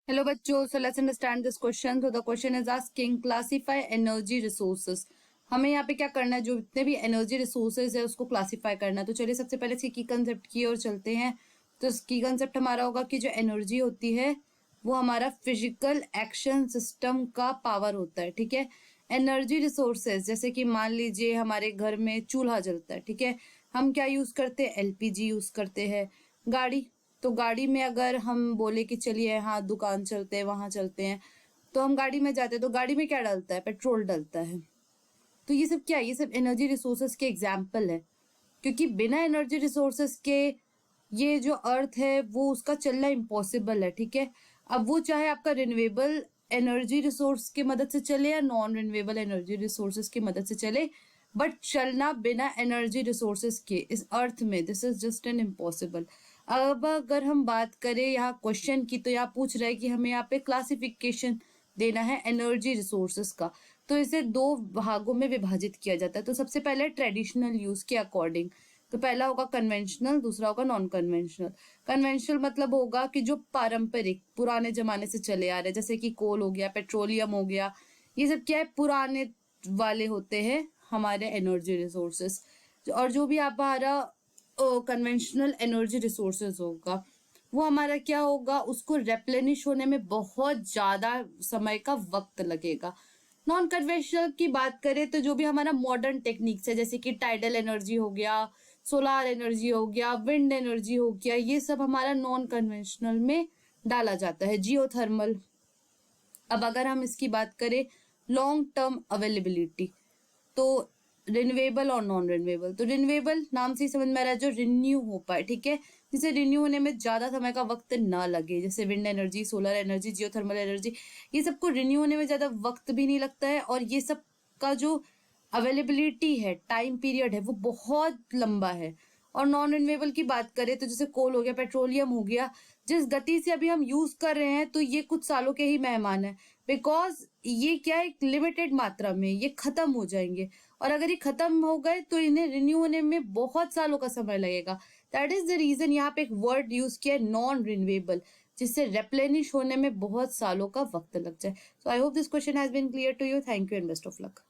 Hello बच्चों, so let's understand this question. So the question is asking classify energy resources. हमें यहाँ पे क्या करना है, जो जितने भी एनर्जी रिसोर्सेज है उसको क्लासीफाई करना है। तो चलिए सबसे पहले इसकी की कंसेप्ट की ओर चलते हैं। तो इसकी कंसेप्ट हमारा होगा कि जो एनर्जी होती है वो हमारा फिजिकल एक्शन सिस्टम का पावर होता है, ठीक है। एनर्जी रिसोर्सेज जैसे कि मान लीजिए हमारे घर में चूल्हा जलता है, ठीक है। हम क्या यूज करते हैं, एलपीजी यूज करते हैं। गाड़ी, तो गाड़ी में अगर हम बोले कि चलिए हाँ दुकान चलते हैं, वहां चलते हैं, तो हम गाड़ी में जाते हैं, तो गाड़ी में क्या डलता है, पेट्रोल डलता है। तो ये सब क्या है, ये सब एनर्जी रिसोर्सेज के एग्जाम्पल है, क्योंकि बिना एनर्जी रिसोर्सेज के ये जो अर्थ है वो उसका चलना इम्पॉसिबल है, ठीक है। अब वो चाहे आपका रिन्यूएबल एनर्जी रिसोर्स की मदद से चले या नॉन रिन्यूएबल एनर्जी रिसोर्सेज की मदद से चले, बट चलना बिना एनर्जी रिसोर्सेज के इस अर्थ में this is just an impossible. अब अगर हम बात करें यहाँ क्वेश्चन की, तो यहाँ पूछ रहा है कि हमें यहाँ पे क्लासिफिकेशन देना है एनर्जी रिसोर्सेज का। तो इसे दो भागों में विभाजित किया जाता है। तो सबसे पहले ट्रेडिशनल यूज के अकॉर्डिंग, तो पहला होगा कन्वेंशनल, दूसरा होगा नॉन कन्वेंशनल। कन्वेंशनल मतलब होगा कि जो पारंपरिक पुराने जमाने से चले आ रहे, जैसे कि कोल हो गया, पेट्रोलियम हो गया, ये सब क्या है, पुराने वाले होते हैं हमारे एनर्जी रिसोर्सेस। और जो भी हमारा कन्वेंशनल एनर्जी रिसोर्सेज होगा वो हमारा क्या होगा, उसको रेप्लेनिश होने में बहुत ज्यादा समय का वक्त लगेगा। नॉन कन्वेंशनल की बात करें तो जो भी हमारा मॉडर्न टेक्निक्स है, जैसे कि टाइडल एनर्जी हो गया, सोलार एनर्जी हो गया, विंड एनर्जी हो गया, ये सब हमारा नॉन कन्वेंशनल में डाला जाता है। जियोथर्मल। अब अगर हम इसकी बात करें लॉन्ग टर्म अवेलेबिलिटी, तो रिन्यूएबल और नॉन रिन्यूएबल। तो रिन्यूएबल नाम से ही समझ में आ रहा है जो रिन्यू हो पाए, ठीक है, जिसे रिन्यू होने में ज्यादा समय का वक्त ना लगे, जैसे wind energy, solar energy, geothermal energy, ये सबको रिन्यू होने में ज्यादा वक्त भी नहीं लगता है, और ये सब का जो अवेलेबिलिटी है, टाइम पीरियड है, वो बहुत लंबा है। और नॉन रिन्यूएबल की बात करें तो जैसे कोल हो गया, पेट्रोलियम हो गया, जिस गति से अभी हम यूज कर रहे हैं तो ये कुछ सालों के ही मेहमान है, बिकॉज ये क्या है, एक लिमिटेड मात्रा में ये खत्म हो जाएंगे, और अगर ये खत्म हो गए तो इन्हें रिन्यू होने में बहुत सालों का समय लगेगा। दैट इज द रीजन यहाँ पे एक वर्ड यूज किया है नॉन रिन्यूएबल, जिससे रेप्लेनिश होने में बहुत सालों का वक्त लग जाए। So I hope this question has been clear to you. Thank you and best of luck.